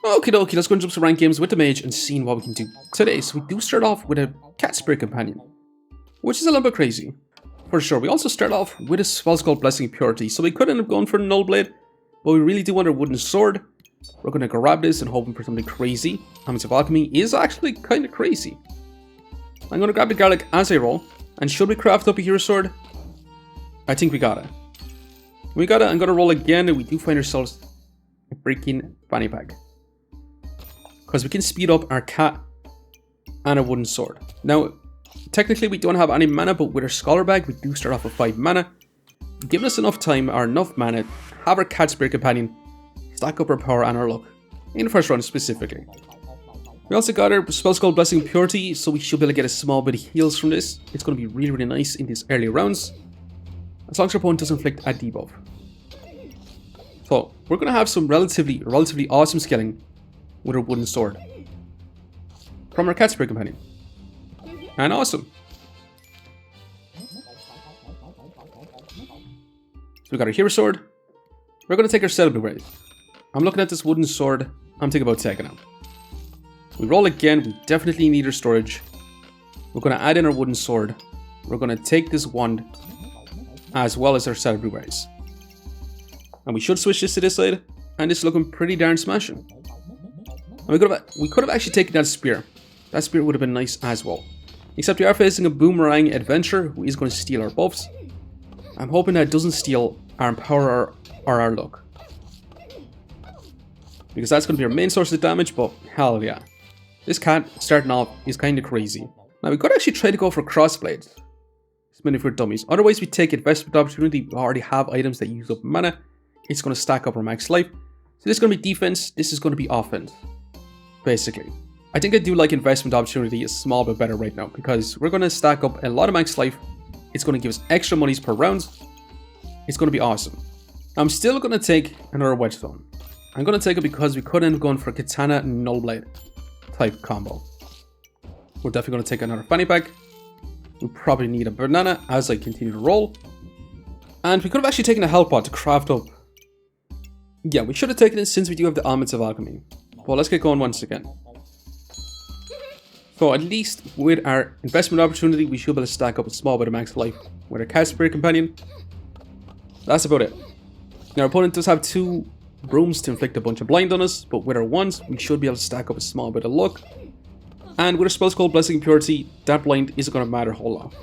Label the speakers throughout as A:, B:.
A: Okie dokie, let's go and jump some ranked games with the mage and see what we can do today. So we do start off with a cat spirit companion, which is a little bit crazy, for sure. We also start off with a spell called Blessing of Purity, so we could end up going for the Null Blade, but we really do want a wooden sword. We're going to grab this and hoping for something crazy. Elements of Alchemy is actually kind of crazy. I'm going to grab the garlic as I roll, and should we craft up a hero sword? I think we got it. We got it. I'm going to roll again, and we do find ourselves a freaking fanny pack, because we can speed up our cat and a wooden sword. Now, technically we don't have any mana, but with our scholar bag, we do start off with 5 mana. Giving us enough time or enough mana, have our cat spirit companion, stack up our power and our luck. In the first round specifically. We also got our spell called Blessing of Purity, so we should be able to get a small bit of heals from this. It's going to be really, really nice in these early rounds, as long as our opponent doesn't inflict a debuff. So, we're going to have some relatively awesome scaling with our wooden sword from our cat spirit companion. And awesome. So we got our hero sword. We're going to take our set of blueberries. I'm looking at this wooden sword. I'm thinking about taking it. We roll again. We definitely need our storage. We're going to add in our wooden sword. We're going to take this wand as well as our set of blueberries. And we should switch this to this side. And it's looking pretty darn smashing. And we could have actually taken that spear. That spear would have been nice as well. Except we are facing a boomerang adventurer who is going to steal our buffs. I'm hoping that it doesn't steal our power or our luck, because that's going to be our main source of damage, but hell yeah. This cat starting off is kind of crazy. Now we could actually try to go for crossblades. It's many for dummies. Otherwise we take investment opportunity. We already have items that use up mana. It's going to stack up our max life. So this is going to be defense. This is going to be offense, basically. I think I do like investment opportunity a small bit better right now, because we're going to stack up a lot of max life. It's going to give us extra monies per round. It's going to be awesome. I'm still going to take another Wedgestone. I'm going to take it because we could end up going for Katana and Null Blade type combo. We're definitely going to take another fanny pack. We probably need a banana as I continue to roll. And we could have actually taken a health pot to craft up. Yeah, we should have taken it since we do have the Elements of Alchemy. Well, let's get going once again. So at least with our investment opportunity, we should be able to stack up a small bit of max life with our cat spirit companion. That's about it. Now our opponent does have 2 brooms to inflict a bunch of blind on us, but with our ones, we should be able to stack up a small bit of luck. And with a spell called Blessing of Purity, that blind isn't going to matter a whole lot.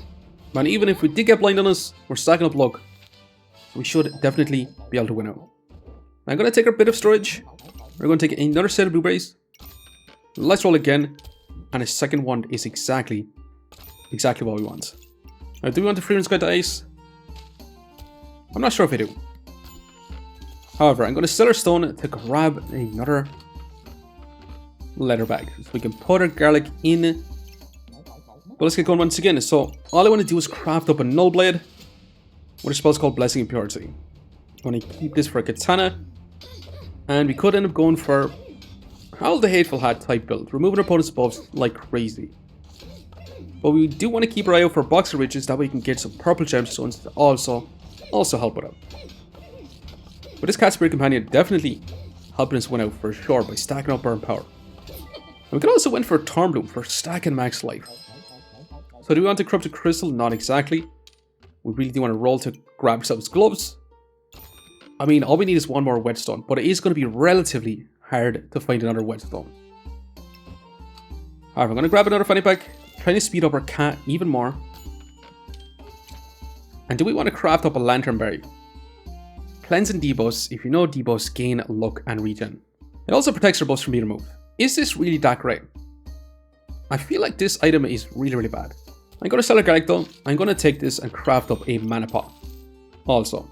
A: And even if we did get blind on us, we're stacking up luck. We should definitely be able to win out. Now I'm going to take our bit of storage. We're going to take another set of blueberries. Let's roll again. And a second wand is exactly what we want. Now, do we want the Freeman's Guide to Ice? I'm not sure if I do. However, I'm going to sell our stone to grab another leather bag, so we can put our garlic in. But let's get going once again. So all I want to do is craft up a Null Blade with a spell called Blessing of Purity. I'm going to keep this for a katana, and we could end up going for Howl the Hateful Hat type build, removing our opponent's buffs like crazy. But we do want to keep our eye out for Box of Riches, that way we can get some purple gemstones to also help it out. But this cat spirit companion definitely helping us win out for sure by stacking up burn power. And we could also win for Thornbloom for stacking max life. So do we want to Corrupted Crystal? Not exactly. We really do want to roll to grab ourselves gloves. I mean, all we need is one more Wedgestone, but it is going to be relatively hard to find another Wedgestone. Alright, I'm going to grab another fanny pack, trying to speed up our cat even more. And do we want to craft up a Lantern Berry? Cleanse and debuffs. If you know debuffs, gain luck and regen. It also protects our buffs from being removed. Is this really that great? I feel like this item is really, really bad. I'm going to sell a garlic though. I'm going to take this and craft up a mana pot. Also,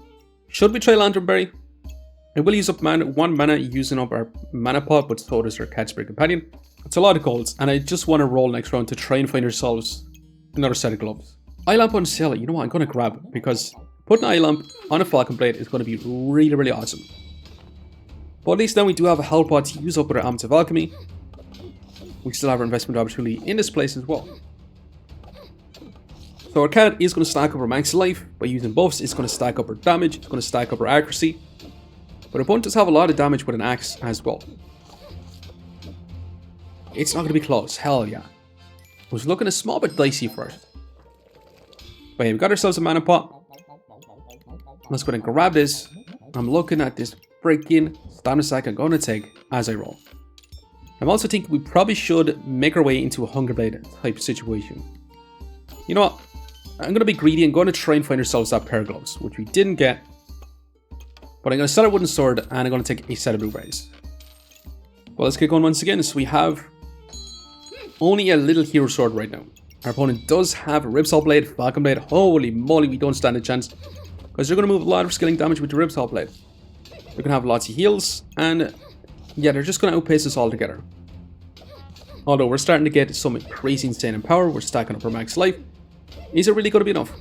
A: should we try Lantern Berry? It will use up 1 mana using up our mana pot, but so does our cat spirit companion. It's a lot of golds, and I just want to roll next round to try and find ourselves another set of gloves. Eye lamp on sale, you know what, I'm going to grab, because putting an eye lamp on a falcon blade is going to be really, really awesome. But at least now we do have a health pot to use up with our Elements of Alchemy. We still have our investment opportunity in this place as well. So our cat is going to stack up our max life. By using buffs, it's going to stack up our damage, it's going to stack up our accuracy. But our opponent does have a lot of damage with an axe as well. It's not going to be close. Hell yeah. It was looking a small bit dicey first. But yeah, we got ourselves a mana pot. Let's go ahead and grab this. I'm looking at this freaking stamina sack I'm going to take as I roll. I'm also thinking we probably should make our way into a Hunger Blade type situation. You know what? I'm going to be greedy and going to try and find ourselves that pair of gloves, which we didn't get. But I'm going to sell our wooden sword and I'm going to take a set of blueberries. Well, let's get going once again. So we have only a little hero sword right now. Our opponent does have a Ripsaw Blade, Falcon Blade. Holy moly, we don't stand a chance. Because they're going to move a lot of skilling damage with the Ripsaw Blade. They're going to have lots of heals. And yeah, they're just going to outpace us all together. Although we're starting to get some crazy insane in power. We're stacking up our max life. Is it really going to be enough?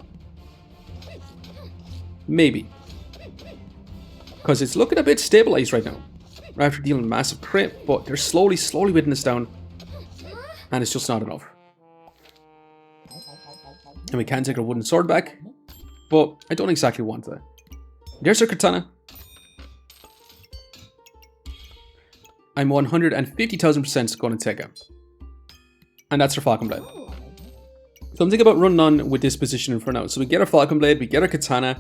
A: Maybe. Because it's looking a bit stabilized right now. After dealing massive crit. But they're slowly whittling us down. And it's just not enough. And we can take our wooden sword back. But I don't exactly want that. There's our katana. I'm 150,000% going to take it. And that's our Falcon Blade. So I'm thinking about running on with this positioning for now. So we get our Falcon Blade, we get our katana.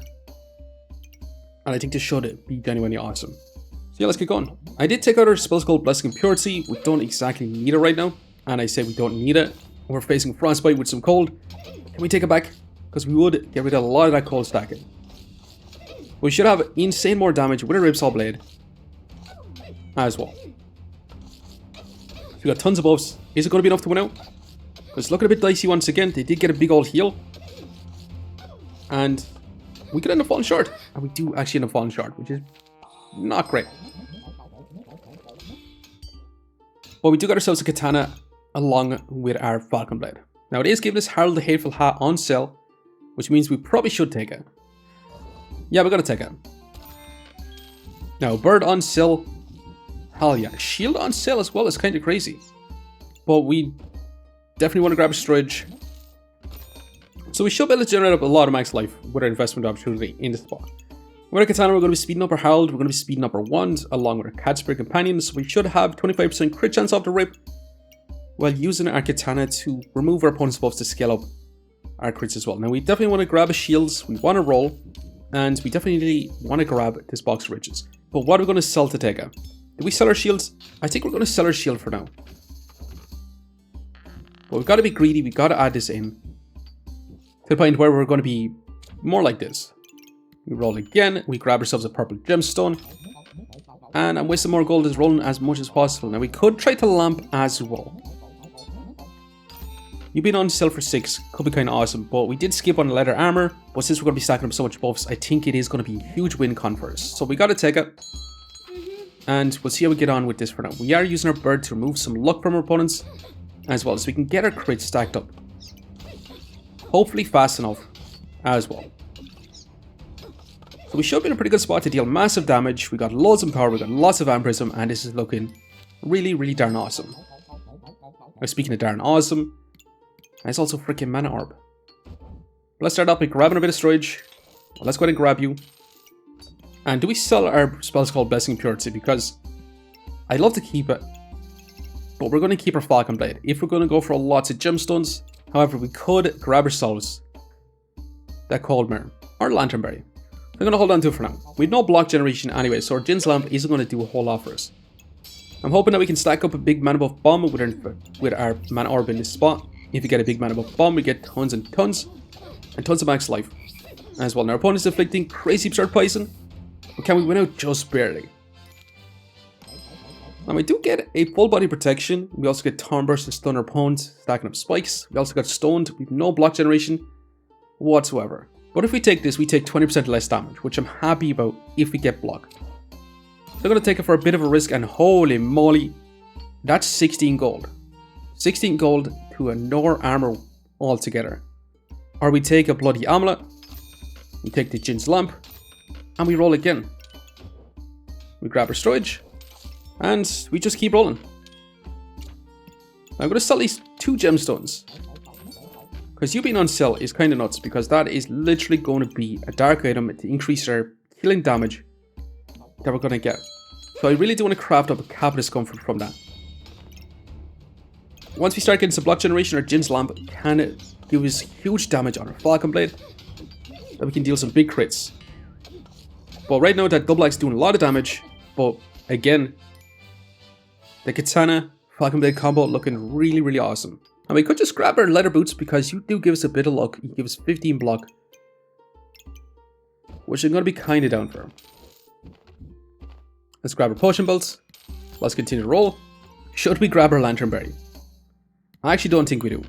A: And I think this should be genuinely awesome. So yeah, let's get going. I did take out our spells called Blessing and Purity. We don't exactly need it right now. And I say we don't need it. We're facing Frostbite with some cold. Can we take it back? Because we would get rid of a lot of that cold stacking. We should have insane more damage with a Ripsaw Blade as well. We got tons of buffs. Is it going to be enough to win out? It's looking a bit dicey once again. They did get a big old heal. And we could end up falling short. And we do actually end up falling short, which is not great. But we do got ourselves a katana along with our Falcon Blade. Now it is giving us Harold the Hateful hat on sale, which means we probably should take it. Yeah, we're going to take it. Now, bird on sale. Hell yeah. Shield on sale as well is kind of crazy. But we definitely want to grab a storage. So we should be able to generate up a lot of max life with our investment opportunity in this spot. With our katana, we're going to be speeding up our Harold. We're going to be speeding up our wand along with our cat spirit companion. So we should have 25% crit chance off the rip, while using our katana to remove our opponent's buffs to scale up our crits as well. Now we definitely want to grab a shields. We want to roll. And we definitely want to grab this box of riches. But what are we going to sell to take it? Did we sell our shields? I think we're going to sell our shield for now. But we've got to be greedy. We've got to add this in. To the point where we're going to be more like this. We roll again. We grab ourselves a purple gemstone. And I'm wasting more gold as rolling as much as possible. Now we could try to lamp as well. You being on sale for 6 could be kind of awesome. But we did skip on leather armor. But since we're going to be stacking up so much buffs, I think it is going to be a huge win con for us. So we got to take it. And we'll see how we get on with this for now. We are using our bird to remove some luck from our opponents as well, so we can get our crits stacked up. Hopefully fast enough as well. So we should be in a pretty good spot to deal massive damage. We got loads of power, we got lots of vampirism, and this is looking really darn awesome. Now, speaking of darn awesome, there's also freaking mana orb. Let's start up by grabbing a bit of storage. Well, let's go ahead and grab you. And do we sell our spells called Blessing and Purity? Because I'd love to keep it. But we're going to keep our Falcon Blade. If we're going to go for lots of gemstones. However, we could grab ourselves that Cold Mirror. Or Lantern Berry. I'm going to hold on to it for now. We have no block generation anyway. So our Jin's Lamp isn't going to do a whole lot for us. I'm hoping that we can stack up a big mana buff bomb with our mana orb in this spot. If you get a big mana buff bomb, we get tons and tons. And tons of max life. As well. Now our opponent is inflicting crazy absurd poison. But can we win out just barely? Now we do get a full body protection. We also get Thorn Burst and Stun our opponent, stacking up spikes. We also got stoned. We have no block generation whatsoever. But if we take this, we take 20% less damage, which I'm happy about if we get blocked. So I'm going to take it for a bit of a risk, and holy moly, that's 16 gold. 16 gold to a no armor altogether. Or we take a Bloody Amulet, we take the Jin's Lamp, and we roll again. We grab our storage. And we just keep rolling. I'm going to sell these 2 gemstones. Because you being on sale is kind of nuts. Because that is literally going to be a dark item to increase our healing damage that we're going to get. So I really do want to craft up a Capitalist Comfort from that. once we start getting some block generation, our Jin's Lamp can give us huge damage on our Falcon Blade, that we can deal some big crits. But right now that double axe doing a lot of damage, but again, the Katana Falcon Blade combo looking really, really awesome. And we could just grab our leather boots because you do give us a bit of luck. You give us 15 block, which I'm going to be kind of down for. Let's grab our potion belts. Let's continue to roll. Should we grab our Lantern Berry? I actually don't think we do.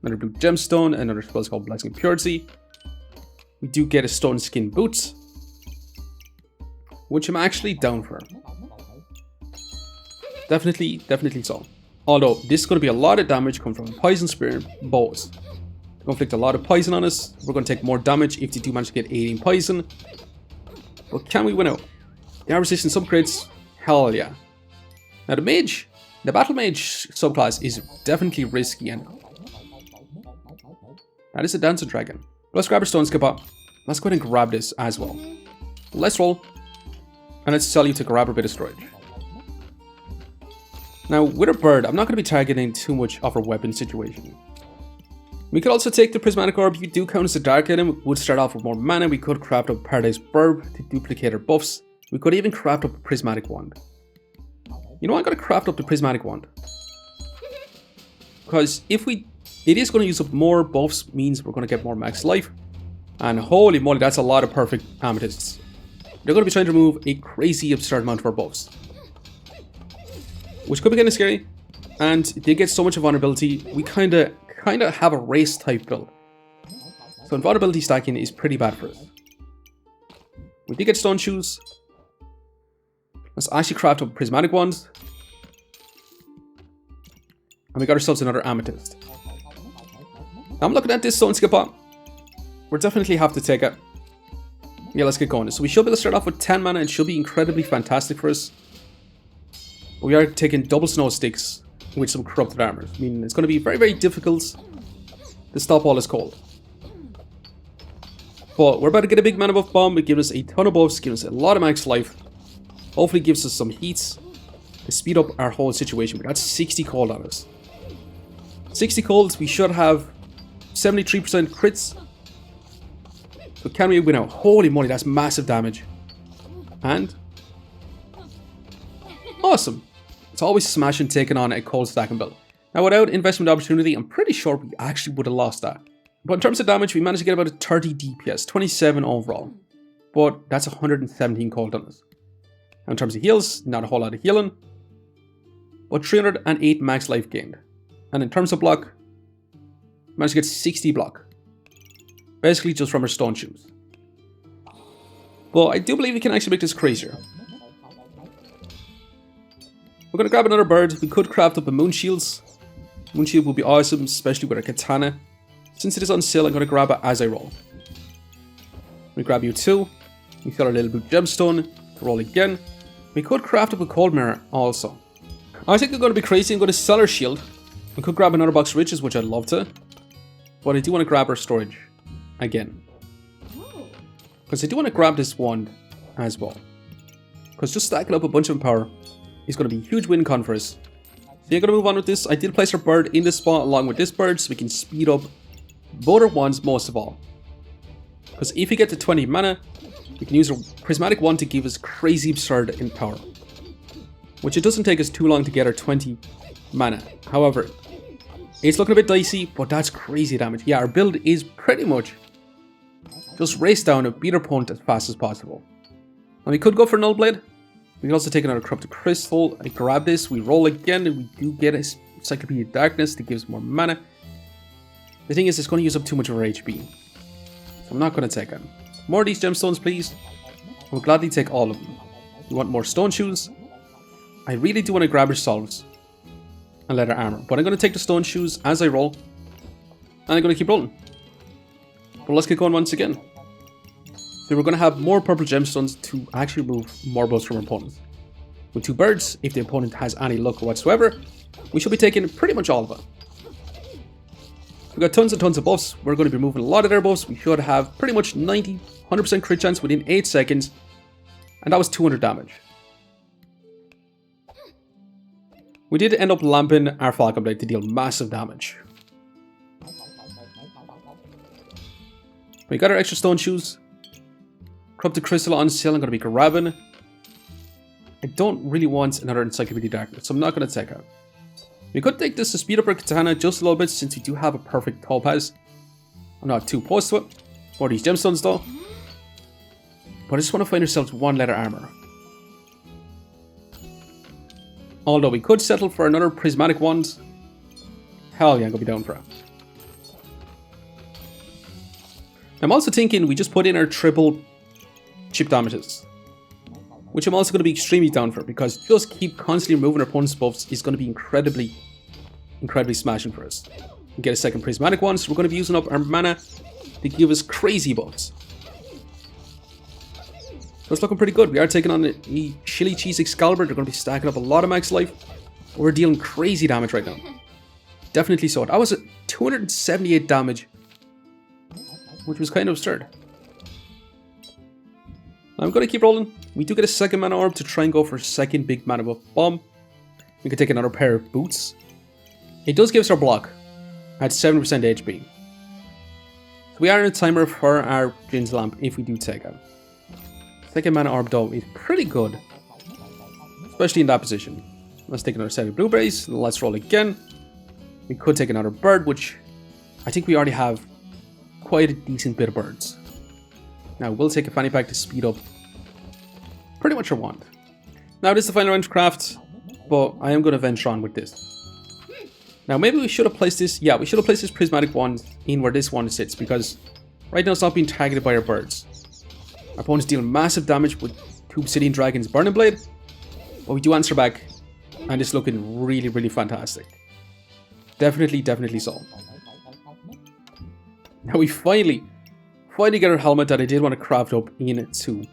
A: Another blue gemstone, another spell called Blessing of Purity. We do get a stone skin boots, which I'm actually down for. Definitely so. Although this is going to be a lot of damage coming from Poison Spear bows. They're going to inflict a lot of poison on us. We're going to take more damage if they do manage to get 18 poison. But can we win out? They are resistant some crits. Hell yeah. Now the mage, the Battle Mage subclass is definitely risky, and that is a Dancing Dragon. Let's grab our Stone Skipper. Let's go ahead and grab this as well. Let's roll. And let's tell you to grab a bit of storage. Now, with a bird, I'm not going to be targeting too much of our weapon situation. We could also take the Prismatic Orb. You do count as a dark item. We would start off with more mana. We could craft up Paradise Burb to duplicate our buffs. We could even craft up a Prismatic Wand. You know what? I'm going to craft up the Prismatic Wand. Because if it is going to use up more buffs, means we're going to get more max life. And holy moly, that's a lot of perfect amethysts. They're going to be trying to remove a crazy absurd amount of our buffs, which could be kind of scary. And they get so much vulnerability. We kind of have a race type build, so invulnerability stacking is pretty bad for us. We did get stone shoes. Let's actually craft up Prismatic Wands, and we got ourselves another amethyst. I'm looking at this stone skipper. We'll definitely have to take it. Yeah, let's get going. So we should be able to start off with 10 mana. It should be incredibly fantastic for us. But we are taking double snow sticks with some corrupted armor. I mean, it's going to be very, very difficult to stop all this cold. But we're about to get a big mana buff bomb. It gives us a ton of buffs, gives us a lot of max life. Hopefully gives us some heats to speed up our whole situation. We got 60 cold on us. 60 colds, we should have 73% crits. So can we win out? Holy moly, that's massive damage. And awesome. It's always smashing taking on a cold stacking build. Now without investment opportunity, I'm pretty sure we actually would have lost that. But in terms of damage, we managed to get about a 30 DPS, 27 overall. But that's 117 cold on us. Now in terms of heals, not a whole lot of healing. But 308 max life gained. And in terms of block, managed to get 60 block. Basically just from our stone shoes. But I do believe we can actually make this crazier. We're going to grab another bird. We could craft up a Moon Shields. Moon Shield would be awesome, especially with our katana. Since it is on sale, I'm going to grab it as I roll. We grab you too. We got our little blue gemstone to roll again. We could craft up a cold mirror also. I think we're going to be crazy. I'm going to sell our shield. We could grab another box of riches, which I'd love to. But I do want to grab our storage again. Because I do want to grab this wand as well. Because just stacking up a bunch of power is going to be a huge win con for us. So you're going to move on with this. I did place our bird in this spot along with this bird so we can speed up both our wands most of all. Because if we get to 20 mana, we can use a Prismatic Wand to give us crazy absurd in power. Which it doesn't take us too long to get our 20 mana. However, it's looking a bit dicey, but that's crazy damage. Yeah, our build is pretty much just race down and beat our opponent as fast as possible. And we could go for Null Blade. We can also take another Corrupted Crystal and grab this. We roll again and we do get a Encyclopedia of Darkness that gives more mana. The thing is, it's going to use up too much of our HP. So I'm not going to take it. More of these gemstones, please. I will gladly take all of them. We want more stone shoes. I really do want to grab our salves and leather armor. But I'm going to take the stone shoes as I roll. And I'm going to keep rolling. But let's get going once again. So we're going to have more purple gemstones to actually remove more buffs from our opponents. With 2 birds, if the opponent has any luck whatsoever, we should be taking pretty much all of it. We've got tons and tons of buffs. We're going to be removing a lot of their buffs. We should have pretty much 100% crit chance within 8 seconds. And that was 200 damage. We did end up lamping our Falcon Blade to deal massive damage. We got our extra stone shoes. Corrupted Crystal on sale, I'm going to be grabbing. I don't really want another Encyclopedia Darkness, so I'm not going to take out. We could take this to speed up our katana just a little bit since we do have a perfect topaz. I'm not too opposed to it. For these gemstones though. But I just want to find ourselves one letter armor. Although we could settle for another prismatic wand. Hell yeah, I'm going to be down for it. I'm also thinking we just put in our triple chip damages. Which I'm also going to be extremely down for, because just keep constantly removing our opponent's buffs is going to be incredibly smashing for us. We get a second prismatic one, so we're going to be using up our mana to give us crazy buffs. So it's looking pretty good. We are taking on the Chili Cheese Excalibur. They're going to be stacking up a lot of max life. We're dealing crazy damage right now. Definitely so. That was 278 damage, which was kind of absurd. I'm going to keep rolling. We do get a second mana orb to try and go for a second big mana buff bomb. We could take another pair of boots. It does give us our block at 7% HP. So we are in a timer for our Jin's Lamp if we do take out. Second mana orb though is pretty good, especially in that position. Let's take another 7 blueberries. Let's roll again. We could take another bird, which I think we already have quite a decent bit of birds. Now we'll take a fanny pack to speed up pretty much our wand. Now this is the final round to craft, but I am going to venture on with this. Now maybe we should have placed this, yeah, we should have placed this prismatic wand in where this one sits, because right now it's not being targeted by our birds. Our opponent's dealing massive damage with 2 Obsidian Dragons Burning Blade, but we do answer back, and it's looking really fantastic. Definitely so. Now we finally get our helmet that I did want to craft up into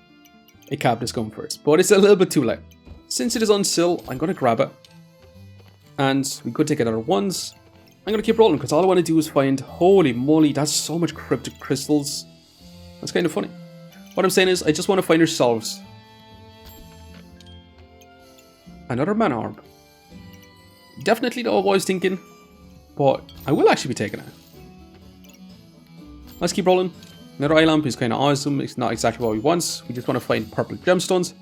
A: a Captain's Comforts, but it's a little bit too late. Since it is on sale, I'm going to grab it. And we could take another ones. I'm going to keep rolling because all I want to do is find, holy moly, that's so much cryptic crystals. That's kind of funny. What I'm saying is, I just want to find ourselves another mana orb. Definitely not what I was thinking, but I will actually be taking it. Let's keep rolling. Another eye lamp is kind of awesome. It's not exactly what we want. We just want to find purple gemstones.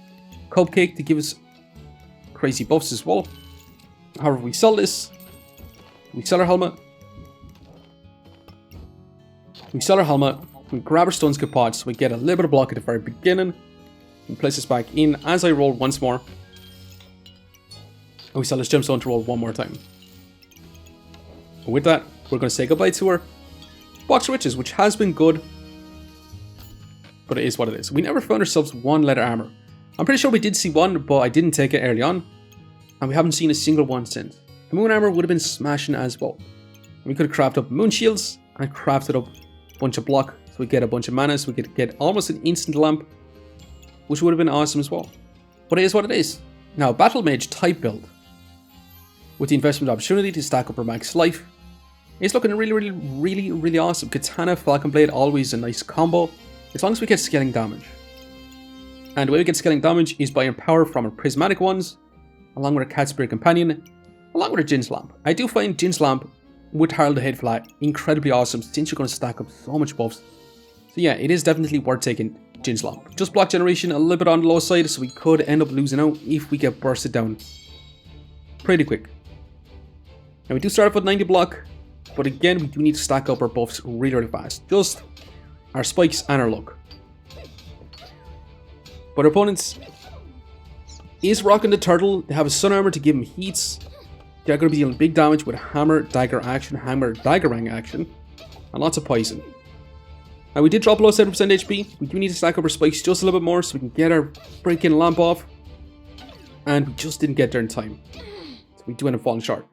A: Cupcake to give us crazy buffs as well. However, we sell this. We sell our helmet. We sell our helmet. We grab our stones good pots. We get a little bit of block at the very beginning. We place this back in as I roll once more. And we sell this gemstone to roll one more time. And with that, we're going to say goodbye to our box of riches, which has been good. But it is what it is. We never found ourselves one letter armor. I'm pretty sure we did see one, but I didn't take it early on. And we haven't seen a single one since. The moon armor would have been smashing as well. We could have crafted up moon shields and crafted up a bunch of block. So we get a bunch of mana, so we could get almost an instant lamp, which would have been awesome as well. But it is what it is. Now, Battle Mage type build with the investment opportunity to stack up our max life. It's looking really awesome. Katana, Falcon Blade, always a nice combo. As long as we get scaling damage. And the way we get scaling damage is by empower from our prismatic ones, along with our Cat Spirit Companion, along with our Jin's Lamp. I do find Jin's Lamp with Harald the Hateful incredibly awesome since you're going to stack up so much buffs. So yeah, it is definitely worth taking Jin's Lamp. Just block generation a little bit on the low side, so we could end up losing out if we get bursted down pretty quick. Now we do start off with 90 block, but again we do need to stack up our buffs really fast. Just our spikes and our luck. But our opponents is rocking the turtle. They have a sun armor to give him heats. They're going to be dealing big damage with hammer, dagger action, hammer, dagger rang action, and lots of poison. Now we did drop below 7% HP. We do need to stack up our spikes just a little bit more so we can get our freaking lamp off. And we just didn't get there in time. So we do end up falling short.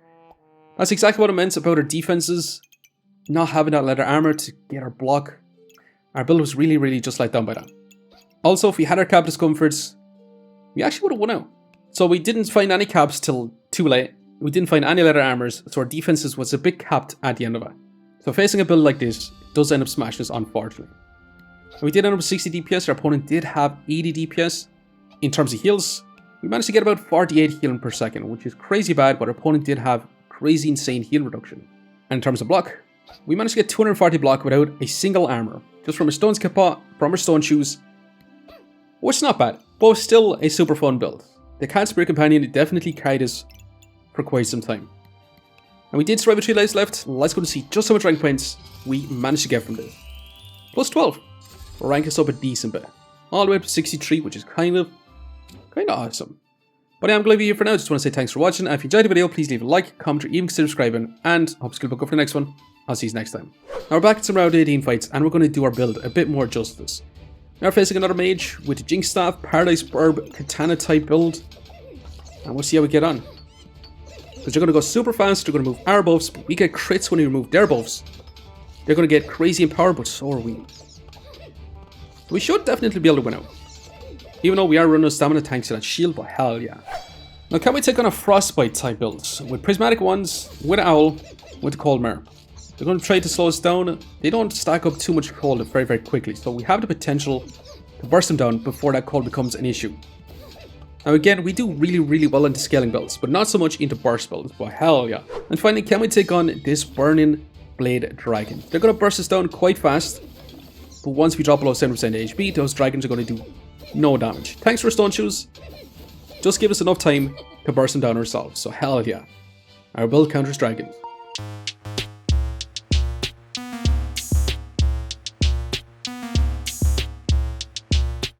A: That's exactly what I meant about our defenses. Not having that leather armor to get our block. Our build was really just let down by that. Also, if we had our Captain's Comforts, we actually would have won out. So we didn't find any caps till too late. We didn't find any leather armors, so our defenses was a bit capped at the end of it. So facing a build like this does end up smashing us, unfortunately. We did end up with 60 DPS. Our opponent did have 80 DPS in terms of heals. we managed to get about 48 healing per second, which is crazy bad, but our opponent did have crazy insane heal reduction. And in terms of block, we managed to get 240 block without a single armor, just from our stone kappa, from our stone shoes, which is not bad, but still a super fun build. The Cat Spirit Companion definitely carried us for quite some time. And we did survive with 3 lives left. Let's go to see just how much rank points we managed to get from this. Plus 12. We'll rank us up a decent bit. All the way up to 63, which is kind of awesome. But yeah, I'm going to be here for now. Just want to say thanks for watching. And if you enjoyed the video, please leave a like, comment, or even consider subscribing. And I hope you'll go for the next one. I'll see you next time. Now we're back at some round 18 fights, and we're going to do our build a bit more justice. Now we're facing another mage with Jinx Staff, Paradise Burb, Katana type build. And we'll see how we get on. Because they're going to go super fast, they're going to move our buffs, but we get crits when we remove their buffs. They're going to get crazy in power, but so are we. So we should definitely be able to win out. Even though we are running a stamina tanks and a shield, but hell yeah. Now can we take on a Frostbite type builds? With Prismatic Ones, with Owl, with the Cold Mare. They're going to try to slow us down. They don't stack up too much cold very, very quickly, so we have the potential to burst them down before that cold becomes an issue. Now again, we do really, really well into scaling builds, but not so much into burst builds, but hell yeah. And finally, can we take on this Burning Blade Dragon? They're going to burst us down quite fast, but once we drop below 7% HP, those dragons are going to do no damage. Thanks for stone shoes. Just give us enough time to burst them down ourselves, so hell yeah. Our build counters dragons.